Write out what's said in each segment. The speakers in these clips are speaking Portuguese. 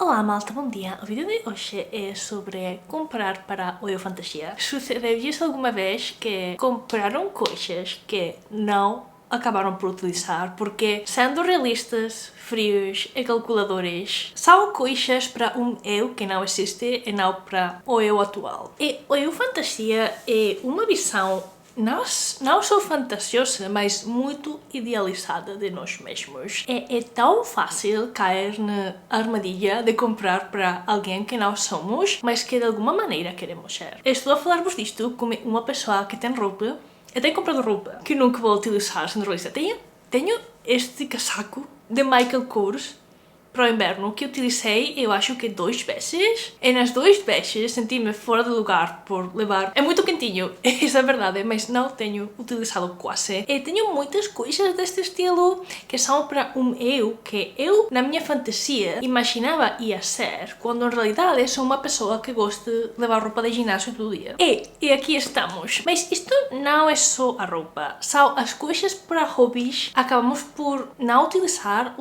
Olá malta, bom dia! O vídeo de hoje é sobre comprar para o Eu Fantasia. Sucedeu-vos alguma vez que compraram coisas que não acabaram por utilizar porque, sendo realistas, frios e calculadores, são coisas para um eu que não existe e não para o eu atual. E o Eu Fantasia é uma visão não só fantasiosa, mas muito idealizada de nós mesmos. É tão fácil cair na armadilha de comprar para alguém que não somos, mas que de alguma maneira queremos ser. Estou a falar-vos disto como uma pessoa que tem roupa, eu tenho comprado roupa que nunca vou utilizar, sendo realista. Tenho este casaco de Michael Kors para o inverno que utilizei, eu acho que 2 vezes. E nas 2 vezes senti-me fora de lugar por levar. É muito quentinho, isso é verdade, mas não tenho utilizado quase. E tenho muitas coisas deste estilo que são para um eu que eu, na minha fantasia, imaginava ia ser, quando em realidade sou uma pessoa que gosta de levar roupa de ginásio todo dia. E aqui estamos. Mas isto não é só a roupa, são as coisas para hobbies. Acabamos por não utilizar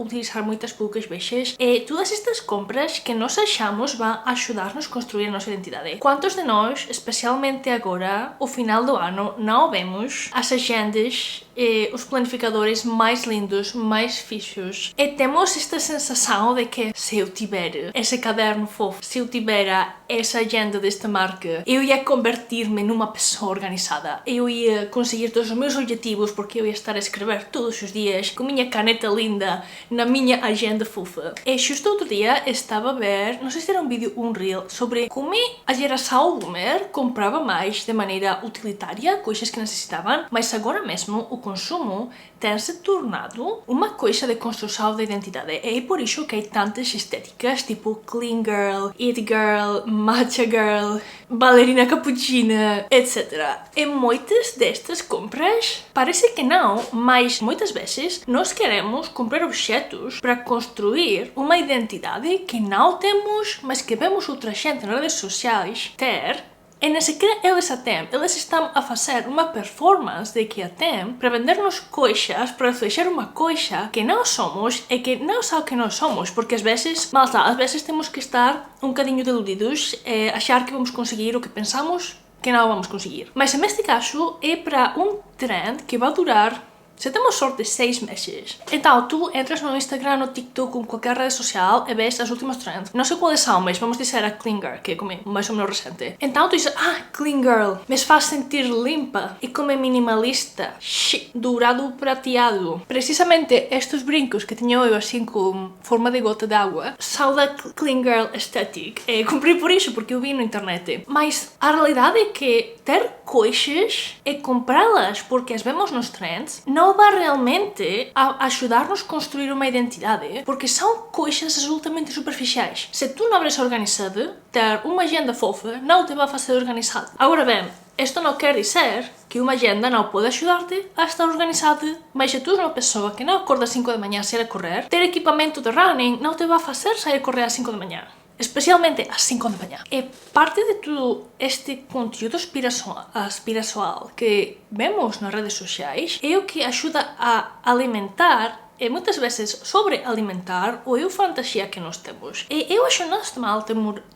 muitas poucas vezes. E todas estas compras que nós achamos vão ajudar-nos a construir a nossa identidade. Quantos de nós, especialmente agora, ao final do ano, não vemos as agendas e os planificadores mais lindos, mais fixos? E temos esta sensação de que se eu tiver esse caderno fofo, se eu tiver essa agenda desta marca, eu ia convertir-me numa pessoa organizada. Eu ia conseguir todos os meus objetivos porque eu ia estar a escrever todos os dias com minha caneta linda na minha agenda fofa. E justo outro dia estava a ver, não sei se era um vídeo ou um reel, sobre como a geração boomer comprava mais de maneira utilitária, coisas que necessitavam, mas agora mesmo o consumo tem se tornado uma coisa de construção da identidade. E é por isso que há tantas estéticas, tipo clean girl, it girl, matcha girl, ballerina cappuccina, etc. E muitas destas compras, parece que não, mas muitas vezes nós queremos comprar objetos para construir uma identidade que não temos, mas que vemos outra gente nas redes sociais ter. E nem sequer eles a têm. Eles estão a fazer uma performance de que a têm para vender-nos coisas, para oferecer uma coisa que não somos e que não são o que nós somos. Porque às vezes, malta, às vezes temos que estar um bocadinho deludidos e achar que vamos conseguir o que pensamos que não vamos conseguir. Mas neste caso é para um trend que vai durar, se temos sorte, 6 meses. Então, tu entras no Instagram, no TikTok, com qualquer rede social e vês as últimas trends. Não sei quais são, mas vamos dizer a Clean Girl, que é como mais ou menos recente. Então tu dizes, Clean Girl, me faz sentir limpa e como minimalista, chic, dourado prateado. Precisamente estes brincos que tenho eu assim com forma de gota de água são da Clean Girl Aesthetic. E comprei por isso, porque eu vi na internet. Mas a realidade é que ter coisas e comprá-las porque as vemos nos trends não vai realmente ajudar-nos a construir uma identidade, porque são coisas absolutamente superficiais. Se tu não eres organizado, ter uma agenda fofa não te vai fazer organizado. Agora bem, isto não quer dizer que uma agenda não pode ajudar-te a estar organizado, mas se tu és uma pessoa que não acorda às 5 da manhã a sair a correr, ter equipamento de running não te vai fazer sair a correr às 5 da manhã. Especialmente às 5 da manhã. E parte de todo este conteúdo aspiracional que vemos nas redes sociais é o que ajuda a alimentar e muitas vezes sobrealimentar o eu fantasia que nós temos. E eu acho normal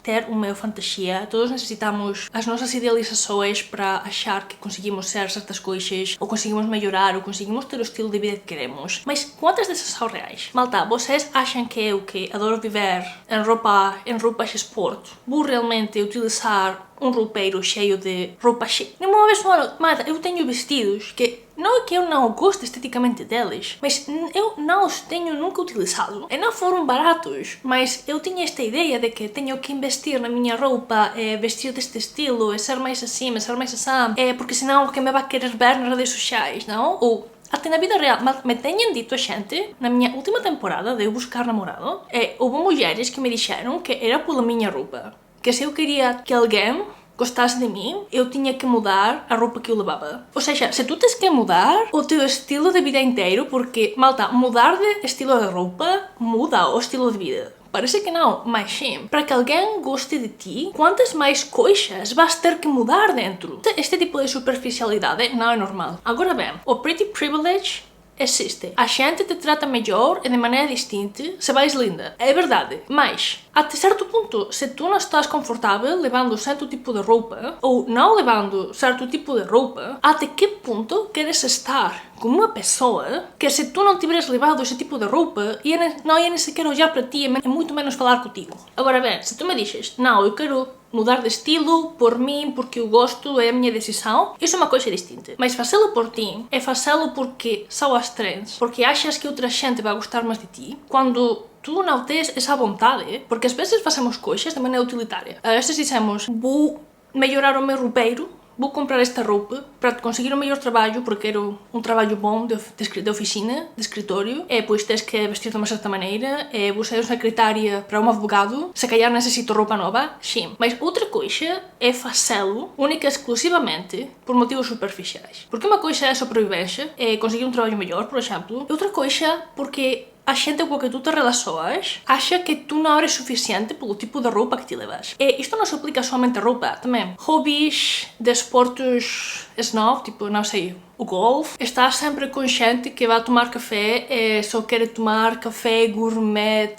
ter uma eu fantasia. Todos necessitamos as nossas idealizações para achar que conseguimos ser certas coisas, ou conseguimos melhorar, ou conseguimos ter o estilo de vida que queremos. Mas quantas dessas são reais? Malta, vocês acham que eu, que adoro viver em roupas de esporte, vou realmente utilizar um roupeiro cheio de roupa chique? Nenhuma vez no ano, malta, eu tenho vestidos que não é que eu não gosto esteticamente deles, mas eu não os tenho nunca utilizado. E não foram baratos, mas eu tinha esta ideia de que tenho que investir na minha roupa, vestir deste estilo, ser mais assim, ser mais assim, porque senão quem me vai querer ver nas redes sociais, não? Ou até na vida real, me tenham dito a gente, na minha última temporada de eu buscar namorado, houve mulheres que me disseram que era pela minha roupa, que se eu queria que alguém gostasse de mim, eu tinha que mudar a roupa que eu levava. Ou seja, se tu tens que mudar o teu estilo de vida inteiro, porque, malta, mudar de estilo de roupa muda o estilo de vida. Parece que não, mas sim. Para que alguém goste de ti, quantas mais coisas vais ter que mudar dentro? Este tipo de superficialidade não é normal. Agora bem, o pretty privilege existe. A gente te trata melhor e de maneira distinta se vais linda. É verdade. Mas, até certo ponto, se tu não estás confortável levando certo tipo de roupa, ou não levando certo tipo de roupa, até que ponto queres estar com uma pessoa que, se tu não tiveres levado esse tipo de roupa, não ia nem sequer olhar para ti e muito menos falar contigo. Agora bem, se tu me dizes, não, eu quero mudar de estilo por mim, porque eu gosto, é a minha decisão, isso é uma coisa distinta. Mas fazê-lo por ti é fazê-lo porque são as trends, porque achas que outra gente vai gostar mais de ti, quando tu não tens essa vontade, porque às vezes fazemos coisas de maneira utilitária. Às vezes dizemos, vou melhorar o meu roupeiro, vou comprar esta roupa para conseguir o melhor trabalho, porque quero um trabalho bom de oficina, de escritório, pois tens que vestir de uma certa maneira, vou ser secretária para um advogado, se calhar necessito roupa nova, sim. Mas outra coisa é fazê-lo única e exclusivamente por motivos superficiais. Porque uma coisa é a sobrevivência, é conseguir um trabalho melhor, por exemplo, e outra coisa porque a gente com que tu te relacionas acha que tu não eres suficiente pelo tipo de roupa que te levas. E isto não se aplica somente a roupa, também. Hobbies, desportos snob, tipo, não sei, o golfe. Estás sempre consciente que vai tomar café, só quer tomar café gourmet,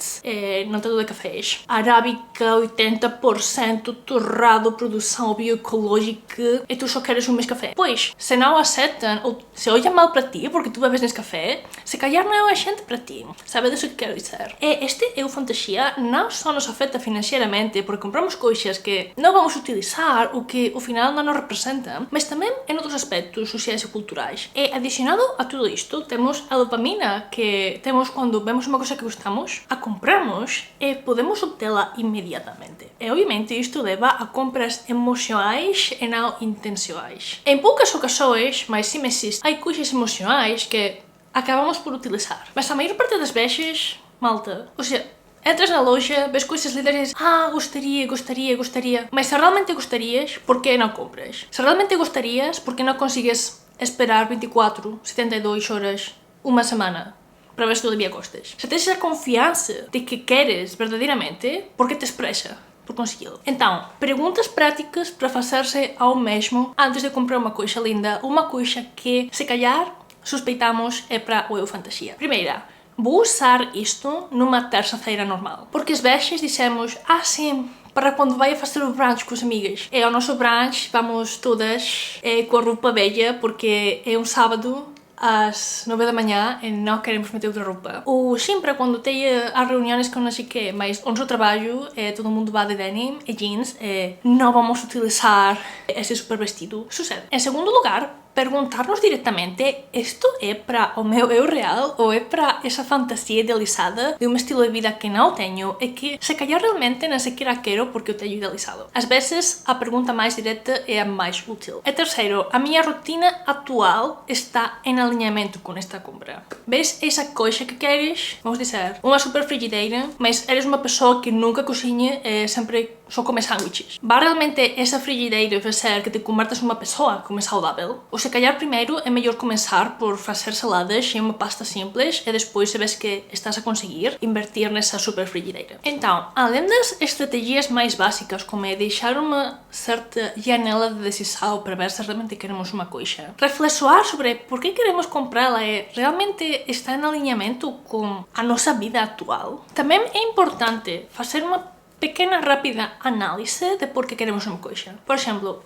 não tem de cafés. Arábica, 80% torrado, produção bioecológica, e tu só queres um mês café. Pois, se não aceitam, ou se olham mal para ti porque tu bebes nesse café, se calhar não é a gente para ti. Sabe disso que quero dizer? Este Eu Fantasia não só nos afeta financeiramente, porque compramos coisas que não vamos utilizar, ou que ao final não nos representam, mas também em outros aspectos sociais e culturais. E adicionado a tudo isto, temos a dopamina que temos quando vemos uma coisa que gostamos, a compramos e podemos obtê-la imediatamente. E obviamente isto leva a compras emocionais e não intencionais. Em poucas ocasiões, mas sim existe, há coisas emocionais que acabamos por utilizar. Mas a maior parte das vezes, malta, ou seja, entras na loja, vês coisas lindas e dizes, gostaria. Mas se realmente gostarias, por que não compras? Se realmente gostarias, por que não consegues esperar 24, 72 horas, uma semana, para ver se todavia gostas? Se tens a confiança de que queres verdadeiramente, por que te expressa por consegui-lo? Então, perguntas práticas para fazer-se ao mesmo antes de comprar uma coisa linda, uma coisa que, se calhar, suspeitamos é para o Eu Fantasia. Primeira, vou usar isto numa terça-feira normal. Porque às vezes dizemos, sim, para quando vai a fazer o brunch com as amigas. É o nosso brunch, vamos todas com a roupa velha, porque é um sábado às 9 da manhã e não queremos meter outra roupa. Ou sempre quando tem as reuniões com não sei o quê, mas o nosso trabalho todo mundo vai de denim e jeans, não vamos utilizar esse super vestido. Sucede. Em segundo lugar, perguntar-nos diretamente, isto é para o meu eu real ou é para essa fantasia idealizada de um estilo de vida que não tenho e que se calhar realmente nem sequer quero porque eu tenho idealizado? Às vezes a pergunta mais direta é a mais útil. E terceiro, a minha rotina atual está em alinhamento com esta compra. Vês essa coisa que queres? Vamos dizer, uma super frigideira, mas eres uma pessoa que nunca cozinha e sempre só come sándwiches. Vai realmente essa frigideira fazer que te convertas numa pessoa que come saudável? Ou se calhar primeiro é melhor começar por fazer saladas e uma pasta simples e depois, se vês que estás a conseguir, invertir nessa super frigideira. Então, além das estratégias mais básicas, como é deixar uma certa janela de decisão para ver se realmente queremos uma coisa, reflexionar sobre por que queremos comprá-la e realmente está em alinhamento com a nossa vida atual. Também é importante fazer uma pequena rápida análise de por que queremos uma coisa. Por exemplo,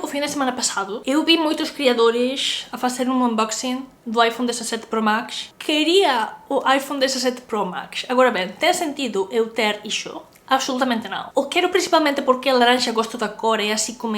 o fim de semana passado, eu vi muitos criadores a fazer um unboxing do iPhone 17 Pro Max. Queria o iPhone 17 Pro Max. Agora bem, tem sentido eu ter isso? Absolutamente não. O quero principalmente porque a laranja gosto da cor, é assim como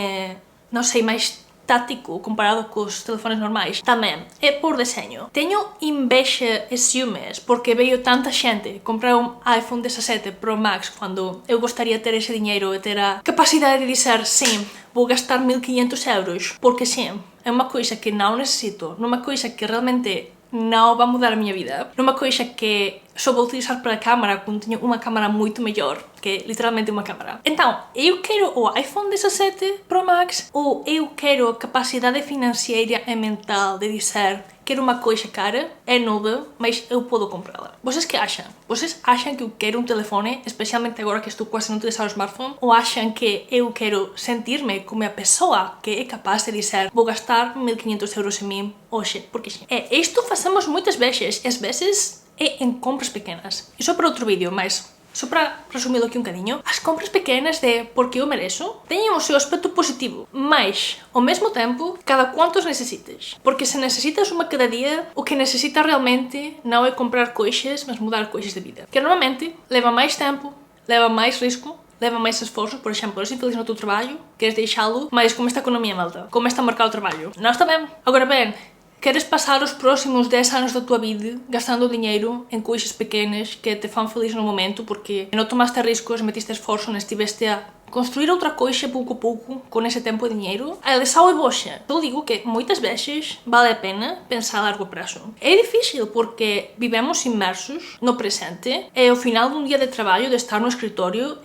não sei, mais tático comparado com os telefones normais. Também é por desenho. Tenho inveja e ciúmes porque veio tanta gente comprar um iPhone 17 Pro Max quando eu gostaria de ter esse dinheiro e ter a capacidade de dizer sim, vou gastar 1500 euros porque sim, é uma coisa que não necessito, numa coisa que realmente não vai mudar a minha vida, numa coisa que só vou utilizar para a câmara quando tenho uma câmara muito melhor, que é literalmente uma câmara. Então, eu quero o iPhone 17 Pro Max ou eu quero a capacidade financeira e mental de dizer quero uma coisa cara, é nova, mas eu posso comprá-la. Vocês que acham? Vocês acham que eu quero um telefone, especialmente agora que estou quase a não utilizar o smartphone? Ou acham que eu quero sentir-me como a pessoa que é capaz de dizer vou gastar 1500 euros em mim hoje, porque sim. Isto fazemos muitas vezes, às vezes é em compras pequenas. Isso é para outro vídeo, mas só para resumir aqui um bocadinho, as compras pequenas de porque eu mereço têm o seu aspecto positivo, mas ao mesmo tempo, cada quantos necessitas. Porque se necessitas uma cada dia, o que necessitas realmente não é comprar coisas, mas mudar coisas de vida. Que normalmente leva mais tempo, leva mais risco, leva mais esforço. Por exemplo, eres infeliz no teu trabalho, queres deixá-lo, mas como está a economia, malta? Como está a marcar o trabalho? Não está bem. Agora bem, queres passar os próximos 10 anos da tua vida gastando dinheiro em coisas pequenas que te fazem feliz no momento porque não tomaste riscos, metiste esforço, não estiveste a construir outra coisa pouco a pouco com esse tempo e dinheiro? A lição é boa. Eu digo que muitas vezes vale a pena pensar a largo prazo. É difícil porque vivemos imersos no presente e ao final de um dia de trabalho, de estar no escritório,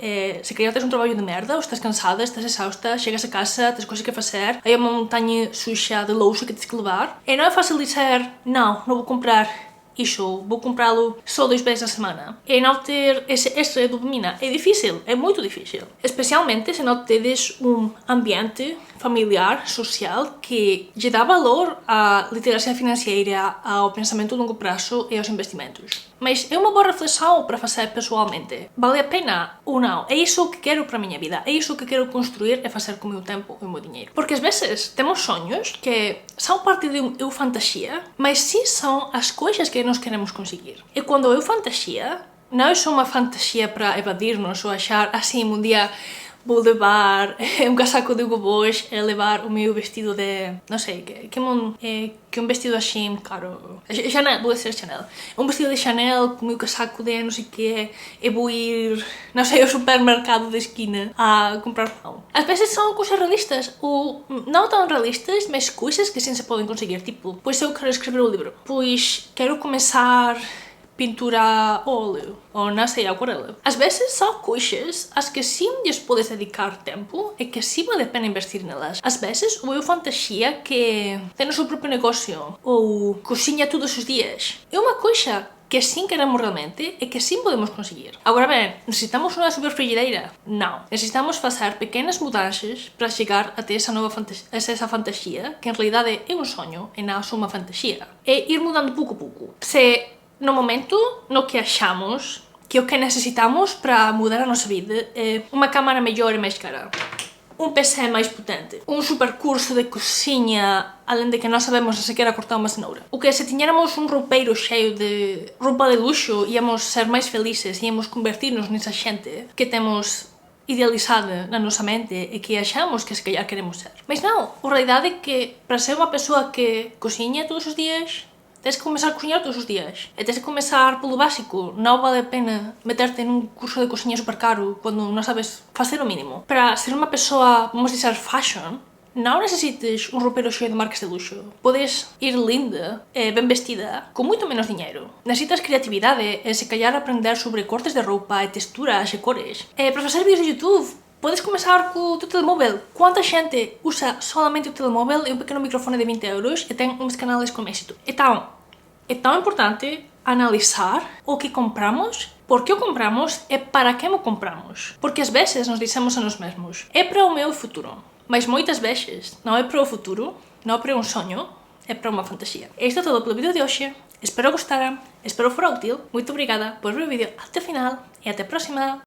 se calhar tens um trabalho de merda ou estás cansada, estás exausta, chegas a casa, tens coisas que fazer, aí uma montanha suja de louça que tens que levar. E não é fácil dizer, não vou comprar isso, vou comprá-lo só 2 vezes na semana. E não ter esse extra de dopamina é difícil, é muito difícil. Especialmente se não teres um ambiente familiar, social, que lhe dá valor à literacia financeira, ao pensamento a longo prazo e aos investimentos. Mas é uma boa reflexão para fazer pessoalmente. Vale a pena ou não? É isso que quero para a minha vida? É isso que quero construir e fazer com o meu tempo e o meu dinheiro? Porque às vezes temos sonhos que são parte de uma fantasia, mas sim são as coisas que nós queremos conseguir. E quando eu fantasia, não é só uma fantasia para evadir-nos ou achar assim um dia vou levar um casaco de Hugo Boss, levar o meu vestido de, não sei, que um vestido assim caro, Chanel, vou dizer Chanel, um vestido de Chanel com o meu casaco de não sei o que, e vou ir, não sei, ao supermercado da esquina a comprar pão. Às vezes são coisas realistas, ou não tão realistas, mas coisas que sim se podem conseguir, tipo, pois eu quero escrever um livro, pois quero começar pintura a óleo, ou não sei, aquarela. Às vezes são coisas às que sim lhes podes dedicar tempo e que sim vale a pena investir nelas. Às vezes, ou eu fantasia que tem o seu próprio negócio, ou cozinha todos os dias. É uma coisa que sim queremos realmente e que sim podemos conseguir. Agora bem, necessitamos uma super frigideira? Não. Necessitamos fazer pequenas mudanças para chegar até essa nova essa fantasia, que em realidade é um sonho e não só uma fantasia. E ir mudando pouco a pouco. Se no momento no que achamos que o que necessitamos para mudar a nossa vida é uma câmara melhor e mais cara, um PC mais potente, um super curso de cozinha, além de que não sabemos sequer cortar uma cenoura. O que se tivéssemos um roupeiro cheio de roupa de luxo, íamos ser mais felizes, íamos convertir-nos nessa gente que temos idealizada na nossa mente e que achamos que se calhar queremos ser. Mas não, a realidade é que para ser uma pessoa que cozinha todos os dias, tens que começar a cozinhar todos os dias. E tens que começar pelo básico. Não vale a pena meter-te num curso de cozinha super caro quando não sabes fazer o mínimo. Para ser uma pessoa, vamos dizer, fashion, não necessitas um roupeiro cheio de marcas de luxo. Podes ir linda, bem vestida, com muito menos dinheiro. Necessitas criatividade e se calhar aprender sobre cortes de roupa, e texturas e cores. Para fazer vídeos de YouTube, podes começar com o teu telemóvel. Quanta gente usa solamente o telemóvel e um pequeno microfone de 20 euros e tem uns canais com êxito? Então, é tão importante analisar o que compramos, por que o compramos e para que o compramos. Porque às vezes nos dizemos a nós mesmos, é para o meu futuro. Mas muitas vezes não é para o futuro, não é para um sonho, é para uma fantasia. Isto é tudo pelo vídeo de hoje. Espero gostaram, espero for útil. Muito obrigada por ver o vídeo até o final e até a próxima.